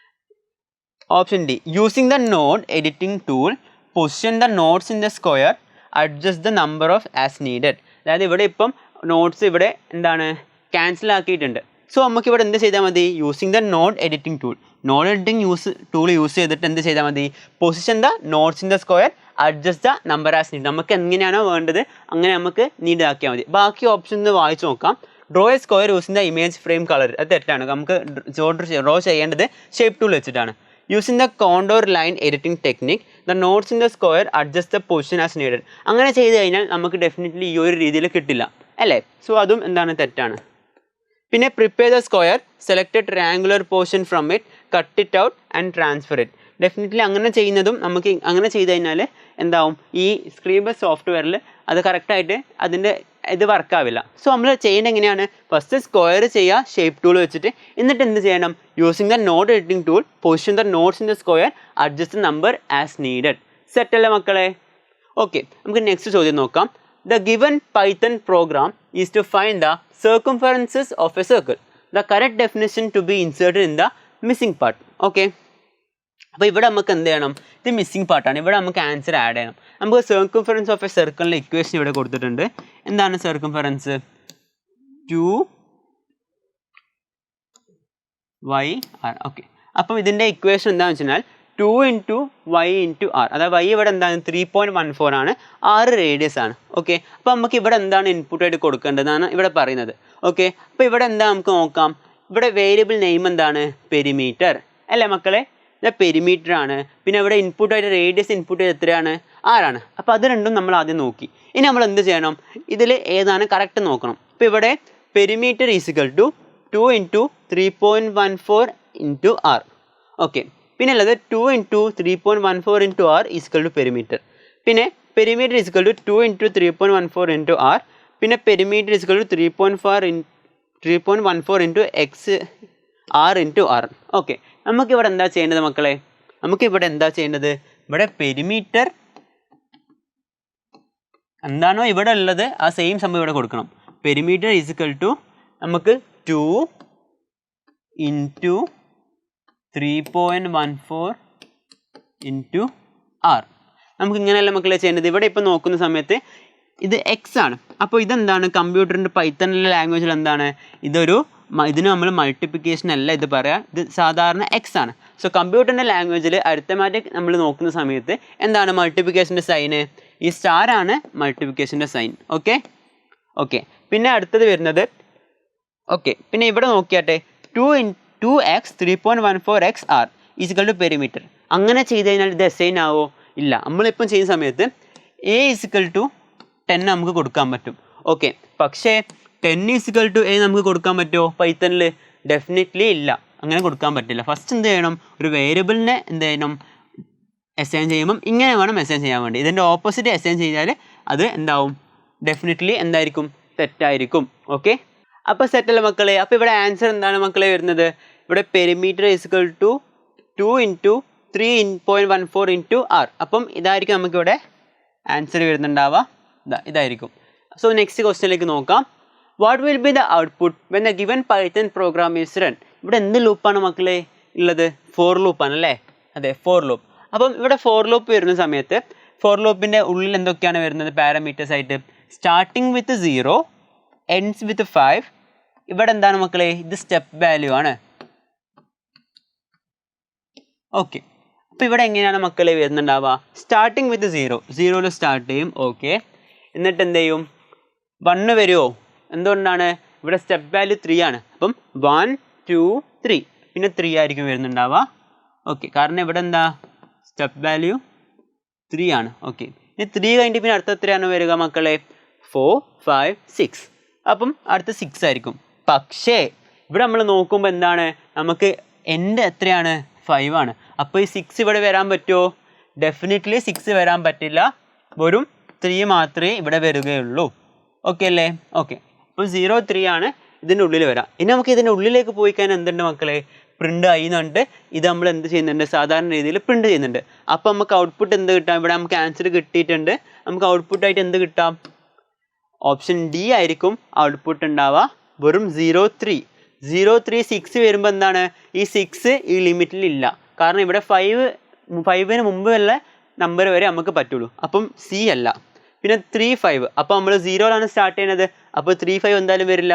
Option D, using the node editing tool, position the nodes in the square, adjust the number of as needed. അതായത് ഇവിടെ ഇപ്പം നോട്ട്സ് ഇവിടെ എന്താണ്? ക്യാൻസൽ ആക്കിയിട്ടുണ്ട്. സോ നമുക്ക് ഇവിടെ എന്ത് ചെയ്താൽ മതി? Using the node editing tool. Node editing tool use ചെയ്തിട്ട് എന്ത് ചെയ്താൽ മതി? Position the nodes in the square, adjust the number as need. നമുക്ക് എങ്ങനെയാണോ വേണ്ടത് അങ്ങനെ നമുക്ക് നീഡ് ആക്കിയാൽ മതി. ബാക്കി ഓപ്ഷൻ ഒന്ന് വായിച്ച് നോക്കാം. Draw A square using the image frame colour. അത് തെറ്റാണ്. നമുക്ക് ഡ്രോ ചെയ്യേണ്ടത് ഷേപ്പ് ടൂൾ വെച്ചിട്ടാണ്. Using the contour line editing technique, the nodes in the square adjust the position as needed. അങ്ങനെ ചെയ്ത് കഴിഞ്ഞാൽ നമുക്ക് ഡെഫിനറ്റ്ലി ഈ ഒരു രീതിയിൽ കിട്ടില്ല അല്ലേ? സോ അതും എന്താണ്? തെറ്റാണ്. പിന്നെ prepare the square, select A triangular portion from it, cut it out and transfer it. Definitely അങ്ങനെ ചെയ്യുന്നതും നമുക്ക് അങ്ങനെ ചെയ്ത് കഴിഞ്ഞാൽ എന്താവും? ഈ സ്ക്രീബസ് സോഫ്റ്റ്വെയറിൽ അത് കറക്റ്റായിട്ട് അതിൻ്റെ ഇത് വർക്കാവില്ല. സോ നമ്മൾ ചെയ്യേണ്ടത് എങ്ങനെയാണ്? ഫസ്റ്റ് സ്ക്വയർ ചെയ്യുക ഷേപ്പ് ടൂൾ വെച്ചിട്ട്. എന്നിട്ട് എന്ത് ചെയ്യണം? Using the node editing tool, position the nodes in the square, adjust number as needed. Set അല്ലേ മക്കളെ? ഓക്കെ, നമുക്ക് നെക്സ്റ്റ് ചോദ്യം നോക്കാം. The given Python program is to find the circumferences of a circle. The correct definition to be inserted in the missing part. Okay. അപ്പോൾ ഇവിടെ നമുക്ക് എന്ത് ചെയ്യണം, ഇത് മിസ്സിംഗ് പാർട്ടാണ്, ഇവിടെ നമുക്ക് ആൻസർ ആഡ് ചെയ്യണം. നമുക്ക് സർക്കംഫറൻസ് ഓഫ് എ സർക്കിളിൻ്റെ ഇക്വേഷൻ ഇവിടെ കൊടുത്തിട്ടുണ്ട്. എന്താണ് സർക്കംഫറൻസ്? 2y/r. ഓക്കെ, അപ്പം ഇതിൻ്റെ ഇക്വേഷൻ എന്താണെന്ന് വെച്ച് കഴിഞ്ഞാൽ 2 × y × r. അതായത് y ഇവിടെ എന്താണ് 3.14 ആണ്, r റേഡിയസ് ആണ്. ഓക്കെ, അപ്പോൾ നമുക്ക് ഇവിടെ എന്താണ് ഇൻപുട്ടായിട്ട് കൊടുക്കേണ്ടതെന്നാണ് ഇവിടെ പറയുന്നത്. ഓക്കെ, അപ്പോൾ ഇവിടെ എന്താ നമുക്ക് നോക്കാം. ഇവിടെ വേരിയബിൾ നെയിം എന്താണ്? പെരിമീറ്റർ അല്ലേ മക്കളെ? ഇത് പെരിമീറ്റർ ആണ്. പിന്നെ ഇവിടെ ഇൻപുട്ടായിട്ട് റേഡിയസ് ഇൻപുട്ട് എത്രയാണ്? ആറാണ്. അപ്പോൾ അത് രണ്ടും നമ്മൾ ആദ്യം നോക്കി. ഇനി നമ്മൾ എന്ത് ചെയ്യണം, ഇതിൽ ഏതാണ് കറക്റ്റ് നോക്കണം. അപ്പോൾ ഇവിടെ perimeter is equal to 2 × 3.14 × r. Okay, പിന്നെ ഉള്ളത് 2 × 3.14 × r ഈസിക്കൽ ടു പെരിമീറ്റർ. പിന്നെ പെരിമീറ്റർ ഈസിക്കൽ ടു 2 × 3.14 × r. പിന്നെ perimeter is equal to 3.14 × x r × r. Okay, നമുക്കിവിടെ എന്താ ചെയ്യേണ്ടത് മക്കളെ? നമുക്കിവിടെ എന്താ ചെയ്യേണ്ടത്? ഇവിടെ പെരിമീറ്റർ എന്താണോ ഇവിടെ ഉള്ളത് ആ സെയിം സംഭവം ഇവിടെ കൊടുക്കണം. പെരിമീറ്റർ ഈസിക്കൽ ടു നമുക്ക് 2 × 3.14 × r. നമുക്ക് ഇങ്ങനെയല്ല മക്കളെ ചെയ്യേണ്ടത്. ഇവിടെ ഇപ്പോൾ നോക്കുന്ന സമയത്ത് ഇത് എക്സ് ആണ്. അപ്പോൾ ഇതെന്താണ് കമ്പ്യൂട്ടറിൻ്റെ പൈത്തണിലെ ലാംഗ്വേജിൽ എന്താണ്? ഇതിന് നമ്മൾ മൾട്ടിപ്ലിക്കേഷൻ അല്ല ഇത് പറയാം, ഇത് സാധാരണ എക്സ് ആണ്. സോ കമ്പ്യൂട്ടറിൻ്റെ ലാംഗ്വേജിൽ അരിത്തമാറ്റിക് നമ്മൾ നോക്കുന്ന സമയത്ത് എന്താണ് മൾട്ടിപ്ലിക്കേഷൻ്റെ സൈന്? ഈ സ്റ്റാർ ആണ് മൾട്ടിപ്ലിക്കേഷൻ്റെ സൈൻ. ഓക്കെ ഓക്കെ, പിന്നെ അടുത്തത് വരുന്നത് ഓക്കെ, പിന്നെ ഇവിടെ നോക്കിയാട്ടെ 2x 3.14x r is equal to perimeter. അങ്ങനെ ചെയ്ത് കഴിഞ്ഞാൽ ഇത് അസൈൻ ആവോ? ഇല്ല. നമ്മളിപ്പം ചെയ്യുന്ന സമയത്ത് a ഈസിക്കൽ ടു 10 നമുക്ക് കൊടുക്കാൻ പറ്റും. ഓക്കെ, പക്ഷേ 10 ഈസിക്കൽ ടു a നമുക്ക് കൊടുക്കാൻ പറ്റുമോ പൈത്തണിൽ? ഡെഫിനറ്റ്ലി ഇല്ല, അങ്ങനെ കൊടുക്കാൻ പറ്റില്ല. ഫസ്റ്റ് എന്ത് ചെയ്യണം, ഒരു വേരിയബിളിനെ എന്ത് ചെയ്യണം, അസൈൻ ചെയ്യുമ്പം ഇങ്ങനെ വേണം അസൈൻ ചെയ്യാൻ വേണ്ടി. ഇതിൻ്റെ ഓപ്പോസിറ്റ് അസൈൻ ചെയ്താൽ അത് എന്താവും? ഡെഫിനറ്റ്ലി എന്തായിരിക്കും? തെറ്റായിരിക്കും. ഓക്കെ, അപ്പോൾ സെറ്റല്ല മക്കളെ. അപ്പോൾ ഇവിടെ ആൻസർ എന്താണ് മക്കളെ വരുന്നത്? ഇവിടെ പെരിമീറ്റർ ഈസിക്കൽ ടു 2 × 3.14 × r. അപ്പം ഇതായിരിക്കും നമുക്കിവിടെ ആൻസർ വരുന്നുണ്ടാവുക. ഇതായിരിക്കും. സോ നെക്സ്റ്റ് ക്വസ്റ്റ്യനിലേക്ക് നോക്കാം. What will be the output when the given Python program is run? ഇവിടെ എന്ത് ലൂപ്പാണ് മക്കളെ ഉള്ളത്? ഫോർ ലൂപ്പാണ് അല്ലേ? അതെ, ഫോർ ലൂപ്പ്. അപ്പം ഇവിടെ ഫോർ ലൂപ്പ് വരുന്ന സമയത്ത് ഫോർ ലൂപ്പിൻ്റെ ഉള്ളിൽ എന്തൊക്കെയാണ് വരുന്നത് പാരാമീറ്റേഴ്സ് ആയിട്ട്? Starting with 0, ends with 5. ഇവിടെ എന്താണ് മക്കളെ? ഇത് സ്റ്റെപ്പ് വാല്യൂ ആണ്. ഓക്കെ, അപ്പോൾ ഇവിടെ എങ്ങനെയാണ് മക്കളെ വരുന്നുണ്ടാവുക? സ്റ്റാർട്ടിങ് വിത്ത് 0, 0യിൽ സ്റ്റാർട്ട് ചെയ്യും. ഓക്കെ, എന്നിട്ട് എന്ത് ചെയ്യും? 1 വരുമോ? എന്തുകൊണ്ടാണ്? ഇവിടെ സ്റ്റെപ്പ് വാല്യൂ 3 ആണ്. അപ്പം 1 2 3, പിന്നെ 3 ആയിരിക്കും വരുന്നുണ്ടാവുക. ഓക്കെ, കാരണം ഇവിടെ എന്താ സ്റ്റെപ്പ് വാല്യൂ 3 ആണ്. ഓക്കെ, ഇനി 3 കഴിഞ്ഞിട്ട് പിന്നെ അടുത്ത എത്രയാണ് വരിക മക്കളെ? 4 5 6. അപ്പം അടുത്ത 6 ആയിരിക്കും. പക്ഷേ ഇവിടെ നമ്മൾ നോക്കുമ്പോൾ എന്താണ്, നമുക്ക് എൻ്റെ എത്രയാണ്? 5 ആണ്. അപ്പോൾ ഈ 6 ഇവിടെ വരാൻ പറ്റുമോ? ഡെഫിനറ്റ്ലി 6 വരാൻ പറ്റില്ല. വെറും 3 മാത്രമേ ഇവിടെ വരികയുള്ളൂ. ഓക്കെ അല്ലേ? ഓക്കെ, അപ്പോൾ 0 3 ആണ് ഇതിൻ്റെ ഉള്ളിൽ വരാം. ഇനി നമുക്ക് ഇതിൻ്റെ ഉള്ളിലേക്ക് പോയി കഴിഞ്ഞാൽ എന്തുണ്ട് മക്കളെ? പ്രിൻ്റ് ചെയ്യുന്നുണ്ട്. ഇത് നമ്മൾ എന്ത് ചെയ്യുന്നുണ്ട്? സാധാരണ രീതിയിൽ പ്രിൻ്റ് ചെയ്യുന്നുണ്ട്. അപ്പോൾ നമുക്ക് ഔട്ട്പുട്ട് എന്ത് കിട്ടാം? ഇവിടെ നമുക്ക് ആൻസർ കിട്ടിയിട്ടുണ്ട്. നമുക്ക് ഔട്ട്പുട്ടായിട്ട് എന്ത് കിട്ടാം? ഓപ്ഷൻ ഡി ആയിരിക്കും ഔട്ട്പുട്ട് ഉണ്ടാവുക. വെറും 0 3. 0 3 6 വരുമ്പോൾ എന്താണ്? ഈ 6 ഈ ലിമിറ്റിലില്ല. കാരണം ഇവിടെ 5ന് മുമ്പ് ഉള്ള നമ്പർ വരെ നമുക്ക് പറ്റുള്ളൂ. അപ്പം സി അല്ല. പിന്നെ 3 5. അപ്പോൾ നമ്മൾ 0യിലാണ് സ്റ്റാർട്ട് ചെയ്യുന്നത്. അപ്പോൾ 3 5 എന്തായാലും വരില്ല.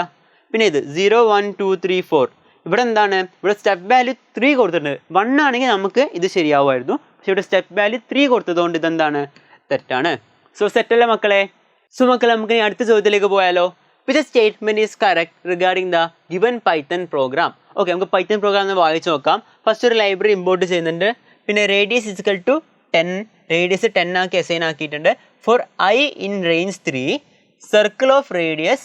പിന്നെ ഇത് 0 1 2 3 4. ഇവിടെ എന്താണ്? ഇവിടെ സ്റ്റെപ്പ് വാല്യൂ 3 കൊടുത്തിട്ടുണ്ട്. 1 ആണെങ്കിൽ നമുക്ക് ഇത് ശരിയാവുമായിരുന്നു. പക്ഷെ ഇവിടെ സ്റ്റെപ്പ് വാല്യൂ 3 കൊടുത്തതുകൊണ്ട് ഇതെന്താണ്? തെറ്റാണ്. സോ സെറ്റല്ലേ മക്കളെ? സോ മക്കളെ, നമുക്ക് ഇനി അടുത്ത ചോദ്യത്തിലേക്ക് പോയാലോ? Which statement is correct regarding the given Python program? Okay, നമുക്ക് പൈത്തൺ പ്രോഗ്രാം ഒന്ന് വായിച്ച് നോക്കാം. ഫസ്റ്റ് ഒരു ലൈബ്രറി ഇമ്പോർട്ട് ചെയ്യുന്നുണ്ട്. പിന്നെ റേഡിയസ് ഈക്വൽ ടു 10, റേഡിയസ് 10 ആക്കി അസൈൻ ആക്കിയിട്ടുണ്ട്. For I in range 3, circle of radius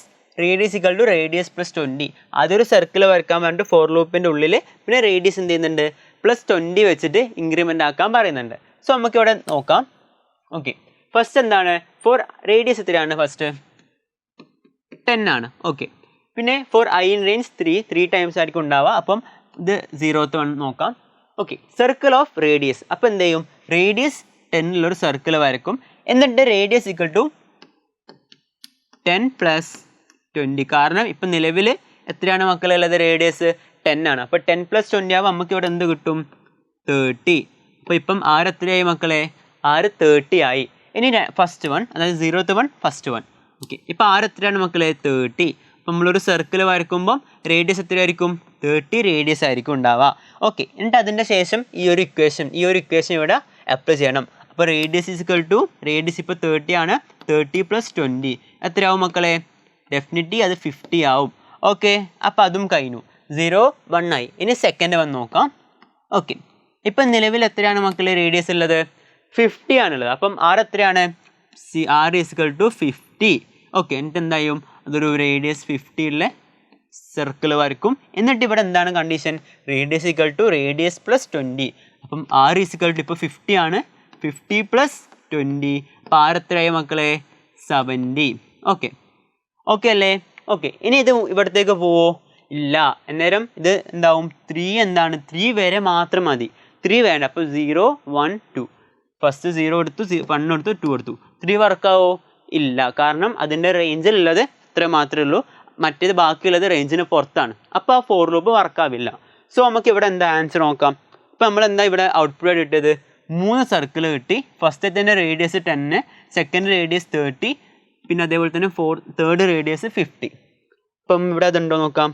equal to radius plus 20. അതൊരു സർക്കിൾ വരക്കാൻ വേണ്ടിയിട്ട് ഫോർ ലൂപ്പിൻ്റെ ഉള്ളിൽ പിന്നെ റേഡിയസ് എന്ത് ചെയ്യുന്നുണ്ട്? പ്ലസ് 20 വെച്ചിട്ട് ഇൻക്രിമെൻ്റ് ആക്കാൻ പറയുന്നുണ്ട്. സോ നമുക്കിവിടെ നോക്കാം. ഓക്കെ, ഫസ്റ്റ് എന്താണ്? ഫോർ റേഡിയസ് എത്രയാണ്? ഫസ്റ്റ് 10 ആണ്. ഓക്കെ, പിന്നെ for I in range 3 times ആയിരിക്കും ഉണ്ടാവുക. അപ്പം ഇത് 0th 1 നോക്കാം. Okay, circle of radius. അപ്പോൾ എന്ത് ചെയ്യും? റേഡിയസ് 10 സർക്കിൾ വരക്കും. എന്നിട്ട് റേഡിയസ് ഈക്വൽ ടു 10 + 20. കാരണം ഇപ്പം നിലവിൽ എത്രയാണ് മക്കളുള്ളത്? റേഡിയസ് 10 ആണ്. അപ്പോൾ 10 + 20 ആവുമ്പോൾ നമുക്ക് ഇവിടെ എന്ത് കിട്ടും? 30. അപ്പോൾ ഇപ്പം ആറ് എത്രയായി മക്കളെ? ആറ് 30 ആയി. ഇനി ഫസ്റ്റ് വൺ, അതായത് 0th one first one. Okay, ഇപ്പോൾ ആറ് എത്രയാണ് മക്കളെ? 30. അപ്പം നമ്മളൊരു സർക്കിൾ വരയ്ക്കുമ്പം റേഡിയസ് എത്രയായിരിക്കും? 30 റേഡിയസ് ആയിരിക്കും ഉണ്ടാവുക. ഓക്കെ, എന്നിട്ട് അതിൻ്റെ ശേഷം ഈ ഒരു ഇക്വേഷൻ ഇവിടെ അപ്ലൈ ചെയ്യണം. അപ്പോൾ റേഡിയസ് ഈക്വൽ ടു, റേഡിയസ് ഇപ്പോൾ 30 ആണ്, 30 + 20 എത്രയാവും മക്കളെ? ഡെഫിനറ്റ്ലി അത് 50 ആവും. ഓക്കെ, അപ്പോൾ അതും കഴിഞ്ഞു. 0, 1 ആയി. ഇനി സെക്കൻഡ് വൺ നോക്കാം. ഓക്കെ, ഇപ്പം നിലവിൽ എത്രയാണ് മക്കളെ റേഡിയസ് ഉള്ളത്? 50 ആണുള്ളത്. അപ്പം ആർ എത്രയാണ്? R equal to 50. ഓക്കെ, എന്നിട്ട് എന്തായും? അതൊരു റേഡിയസ് 50 ഉള്ള സർക്കിൾ വരയ്ക്കും. എന്നിട്ട് ഇവിടെ എന്താണ് condition? Radius equal to radius + 20. അപ്പം ആർ ഈക്വൽ ടു ഇപ്പോൾ 50 ആണ്, 50 + 20. അപ്പോൾ ആർ എത്രയായി മക്കളെ? 70. ഓക്കെ, ഓക്കെ അല്ലേ? ഓക്കെ, ഇനി ഇത് ഇവിടത്തേക്ക് പോവോ? ഇല്ല. അന്നേരം ഇത് എന്താവും? 3 എന്താണ്? 3 വരെ മാത്രം മതി, 3 വേണ്ട. അപ്പോൾ 0, 1, 2. ഫസ്റ്റ് 0 എടുത്തു, 1 എടുത്തു, 2 എടുത്തു. 3 വർക്കാവോ? ഇല്ല. കാരണം അതിൻ്റെ റേഞ്ചിലുള്ളത് ഇത്ര മാത്രമേ ഉള്ളൂ, മറ്റേത് ബാക്കിയുള്ളത് റേഞ്ചിന് പുറത്താണ്. അപ്പോൾ ആ ഫോർ ലൂപ്പ് വർക്കാവില്ല. സോ നമുക്ക് ഇവിടെ എന്താ ആൻസർ നോക്കാം. ഇപ്പോൾ നമ്മളെന്താ ഇവിടെ ഔട്ട്പുട്ട് കിട്ടിയത്? 3 സർക്കിൾ കിട്ടി. ഫസ്റ്റത്തെ റേഡിയസ് 10, സെക്കൻഡ് റേഡിയസ് 30, പിന്നെ അതേപോലെ തന്നെ തേർഡ് റേഡിയസ് 50. അപ്പം ഇവിടെ അതുണ്ടോ നോക്കാം.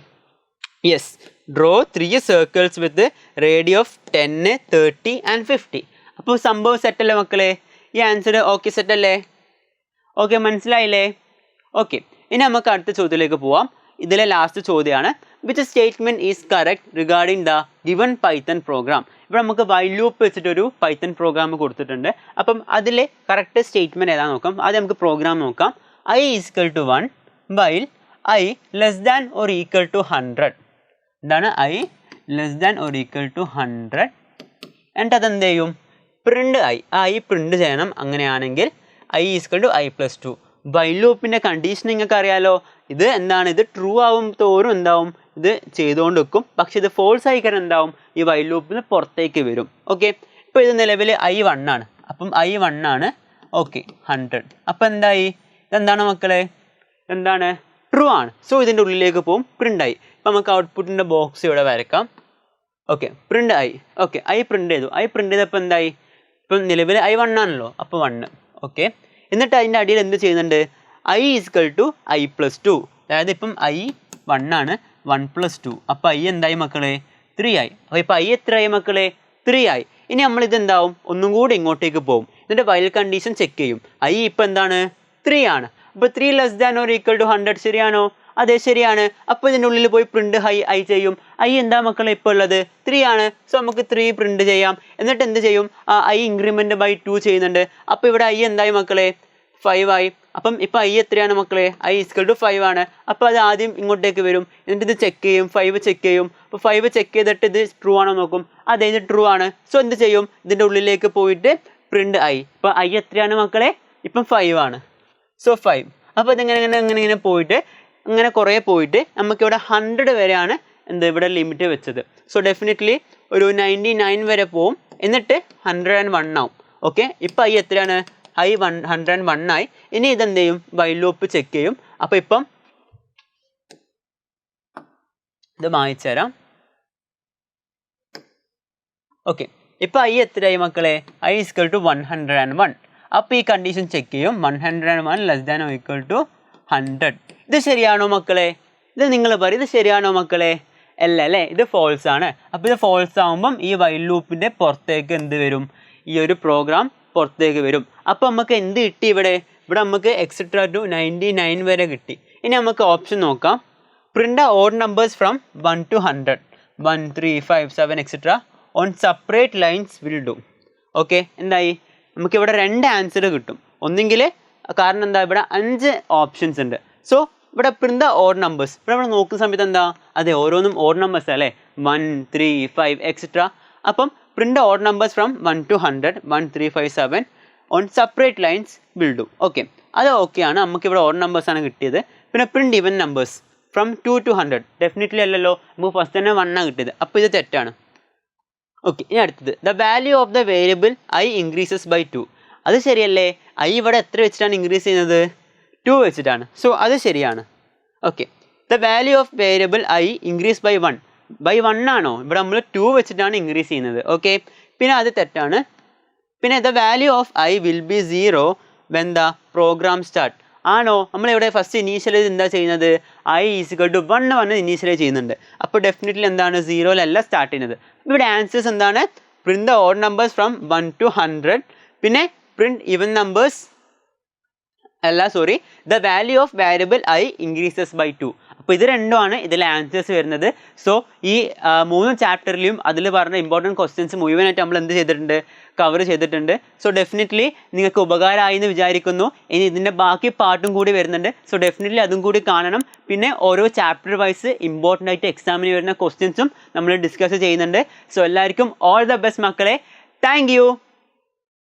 Yes, draw 3 circles with radius of 10, 30 and 50. അപ്പോൾ സംഭവം സെറ്റല്ലേ മക്കളെ? ഈ ആൻസർ ഓക്കെ സെറ്റല്ലേ? ഓക്കെ, മനസ്സിലായില്ലേ? ഓക്കെ, ഇനി നമുക്ക് അടുത്ത ചോദ്യത്തിലേക്ക് പോവാം. ഇതിലെ ലാസ്റ്റ് ചോദ്യമാണ്. Which statement is correct regarding the given Python programme? ഇവിടെ നമുക്ക് വൈൽ ലൂപ്പ് വെച്ചിട്ടൊരു പൈത്തൺ പ്രോഗ്രാം കൊടുത്തിട്ടുണ്ട്. അപ്പം അതിലെ കറക്റ്റ് സ്റ്റേറ്റ്മെൻറ്റ് ഏതാ നോക്കാം. ആദ്യം നമുക്ക് പ്രോഗ്രാം നോക്കാം. I equal to 1 while I less than or equal to 100. എന്താണ്? I less than or equal to 100. എന്നിട്ട് അതെന്ത് ചെയ്യും? പ്രിൻ്റ് I പ്രിൻ്റ് ചെയ്യണം. അങ്ങനെയാണെങ്കിൽ I equal to I + 2. While ലൂപ്പിൻ്റെ കണ്ടീഷൻ നിങ്ങൾക്ക് അറിയാലോ. ഇത് എന്താണ്? ഇത് ട്രൂ ആവും തോറും എന്താവും? ഇത് ചെയ്തുകൊണ്ട് വെക്കും. പക്ഷെ ഇത് ഫോൾസ് ആയിക്കാൻ എന്താവും? ഈ വൈൽ ലൂപ്പിന് പുറത്തേക്ക് വരും. ഓക്കെ, ഇപ്പോൾ ഇത് നിലവിൽ I1 ആണ്. അപ്പം I1 ആണ്. ഓക്കെ, 100. അപ്പം എന്തായി? ഇതെന്താണ് മക്കളെ? എന്താണ്? ട്രൂ ആണ്. സോ ഇതിൻ്റെ ഉള്ളിലേക്ക് പോകും, പ്രിൻ്റ് ആയി. ഇപ്പം നമുക്ക് ഔട്ട്പുട്ടിൻ്റെ ബോക്സ് ഇവിടെ വരയ്ക്കാം. ഓക്കെ, പ്രിൻ്റ് ആയി. ഓക്കെ, I പ്രിൻ്റ് ചെയ്തു. I പ്രിൻ്റ് ചെയ്തപ്പോൾ എന്തായി? ഇപ്പം നിലവിൽ I1 ആണല്ലോ, അപ്പോൾ 1. ഓക്കെ, എന്നിട്ട് അതിൻ്റെ അടിയിൽ എന്ത് ചെയ്യുന്നുണ്ട്? I equal to I + 2. അതായത് ഇപ്പം I1 ആണ്, 1 + 2. അപ്പോൾ I എന്തായി മക്കളെ? 3 ആയി. അപ്പോൾ ഇപ്പോൾ I എത്രയായി മക്കളെ? 3 ആയി. ഇനി നമ്മളിത് എന്താവും? ഒന്നും കൂടി ഇങ്ങോട്ടേക്ക് പോകും. എന്നിട്ട് വൈൽ കണ്ടീഷൻ ചെക്ക് ചെയ്യും. I ഇപ്പോൾ എന്താണ്? 3 ആണ്. അപ്പോൾ 3 less than or equal to 100 ശരിയാണോ? അതെ, ശരിയാണ്. അപ്പോൾ ഇതിൻ്റെ ഉള്ളിൽ പോയി പ്രിൻ്റ് I ചെയ്യും. I എന്താ മക്കളെ ഇപ്പോൾ ഉള്ളത്? 3 ആണ്. സോ നമുക്ക് 3 പ്രിൻ്റ് ചെയ്യാം. എന്നിട്ട് എന്ത് ചെയ്യും? I ഇൻക്രിമെൻ്റ് ബൈ 2 ചെയ്യുന്നുണ്ട്. അപ്പോൾ ഇവിടെ I എന്തായി മക്കളെ? 5 ആയി. അപ്പം ഇപ്പോൾ I എത്രയാണ് മക്കളെ? I ഈക്വൽ ടു 5 ആണ്. അപ്പോൾ അത് ആദ്യം ഇങ്ങോട്ടേക്ക് വരും. എന്നിട്ട് ഇത് ചെക്ക് ചെയ്യും, 5 ചെക്ക് ചെയ്യും. അപ്പോൾ 5 ചെക്ക് ചെയ്തിട്ട് ഇത് ട്രൂ ആണോ നോക്കും. അതെ, ഇത് ട്രൂ ആണ്. സോ എന്ത് ചെയ്യും? ഇതിൻ്റെ ഉള്ളിലേക്ക് പോയിട്ട് പ്രിൻ്റ് ഇപ്പോൾ I എത്രയാണ് മക്കളെ? ഇപ്പം 5 ആണ്. സോ 5. അപ്പോൾ ഇതിങ്ങനെ പോയിട്ട് അങ്ങനെ കുറേ പോയിട്ട് നമുക്കിവിടെ 100 വരെയാണ് ഇവിടെ ലിമിറ്റ് വെച്ചത്. സോ ഡെഫിനറ്റ്ലി ഒരു 99 വരെ പോവും. എന്നിട്ട് 101 ആവും. ഓക്കെ, ഇപ്പോൾ I എത്രയാണ്? I 101 ആയി. ഇനി ഇതെന്ത് ചെയ്യും? വൈൽ ലൂപ്പ് ചെക്ക് ചെയ്യും. അപ്പോൾ ഇപ്പം ഇത് വായിച്ചു തരാം. ഓക്കെ, ഇപ്പോൾ I എത്രയായി മക്കളെ? I equal to 101. അപ്പോൾ ഈ കണ്ടീഷൻ ചെക്ക് ചെയ്യും. 101 less than or equal to 100. ഇത് ശരിയാണോ മക്കളെ? ഇത് നിങ്ങൾ പറയും, ഇത് ശരിയാണോ മക്കളെ? അല്ല അല്ലേ? ഇത് ഫോൾസ് ആണ്. അപ്പോൾ ഇത് ഫോൾസ് ആകുമ്പം ഈ വൈൽ ലൂപ്പിൻ്റെ പുറത്തേക്ക് എന്ത് വരും? ഈ ഒരു പ്രോഗ്രാം പുറത്തേക്ക് വരും. അപ്പോൾ നമുക്ക് എന്ത് കിട്ടി ഇവിടെ? നമുക്ക് എക്സെട്ര ടു 99 വരെ കിട്ടി. ഇനി നമുക്ക് ഓപ്ഷൻ നോക്കാം. Print odd numbers from 1 to 100, 1, 3, 5, 7 etcetera on separate lines will do. Okay, എന്തായി? നമുക്കിവിടെ 2 ആൻസർ കിട്ടും. ഒന്നെങ്കിൽ, കാരണം എന്താ? ഇവിടെ 5 ഓപ്ഷൻസ് ഉണ്ട്. സോ ഇവിടെ പ്രിൻ്റ് ഓഡ് നമ്പേഴ്സ്. ഇവിടെ നമ്മൾ നോക്കുന്ന സമയത്ത് എന്താ? അതെ, ഓരോന്നും ഓഡ് നമ്പേഴ്സ് അല്ലേ? 1, 3, 5 എക്സെട്ര. അപ്പം print odd numbers from 1 to 100, 1, 3, 5, 7 on separate lines will do. Okay, അത് ഓക്കെയാണ്. നമുക്കിവിടെ ഓഡ് നമ്പേഴ്സാണ് കിട്ടിയത്. പിന്നെ print even numbers from 2 to 100 definitely അല്ലല്ലോ. നമുക്ക് ഫസ്റ്റ് തന്നെ 1 ആണ് കിട്ടിയത്. അപ്പോൾ ഇത് തെറ്റാണ്. ഓക്കെ, ഇനി അടുത്തത് the value of the variable I increases by 2. അത് ശരിയല്ലേ? I ഇവിടെ എത്ര വെച്ചിട്ടാണ് ഇൻക്രീസ് ചെയ്യുന്നത്? 2 വെച്ചിട്ടാണ്. സോ അത് ശരിയാണ്. Okay, the value of variable I increase by 1. By 1 ആണോ? ഇവിടെ നമ്മൾ 2 വെച്ചിട്ടാണ് ഇൻക്രീസ് ചെയ്യുന്നത്. ഓക്കെ, പിന്നെ അത് തെറ്റാണ്. പിന്നെ the value of I will be 0 when the program start. ആണോ? നമ്മളിവിടെ ഫസ്റ്റ് ഇനീഷ്യലൈസ് എന്താ ചെയ്യുന്നത്? ഐ ഈസിക്വൽ ടു 1 വന്ന് ഇനീഷ്യലൈസ് ചെയ്യുന്നുണ്ട്. അപ്പോൾ ഡെഫിനറ്റ്ലി എന്താണ് 0-ലല്ല സ്റ്റാർട്ട് ചെയ്യുന്നത്. ഇവിടെ ആൻസേഴ്സ് എന്താണ്? Print the odd numbers from 1 to 100. പിന്നെ print even numbers the value of variable I increases by 2. അപ്പോൾ ഇത് രണ്ടുമാണ് ഇതിലെ ആൻസേഴ്സ് വരുന്നത്. സോ ഈ 3 ചാപ്റ്ററിലും അതിൽ പറഞ്ഞ ഇമ്പോർട്ടൻറ്റ് ക്വസ്റ്റ്യൻസ് മുഴുവനായിട്ട് നമ്മൾ എന്ത് ചെയ്തിട്ടുണ്ട്? കവർ ചെയ്തിട്ടുണ്ട്. സോ ഡെഫിനറ്റ്ലി നിങ്ങൾക്ക് ഉപകാരമായി എന്ന് വിചാരിക്കുന്നു. ഇനി ഇതിൻ്റെ ബാക്കി പാർട്ടും കൂടി വരുന്നുണ്ട്. സോ ഡെഫിനറ്റ്ലി അതും കൂടി കാണണം. പിന്നെ ഓരോ ചാപ്റ്റർ വൈസ് ഇമ്പോർട്ടൻ്റ് ആയിട്ട് എക്സാമിന് വരുന്ന ക്വസ്റ്റ്യൻസും നമ്മൾ ഡിസ്കസ് ചെയ്യുന്നുണ്ട്. സോ എല്ലാവർക്കും ഓൾ ദ ബെസ്റ്റ് മക്കളെ. Thank you.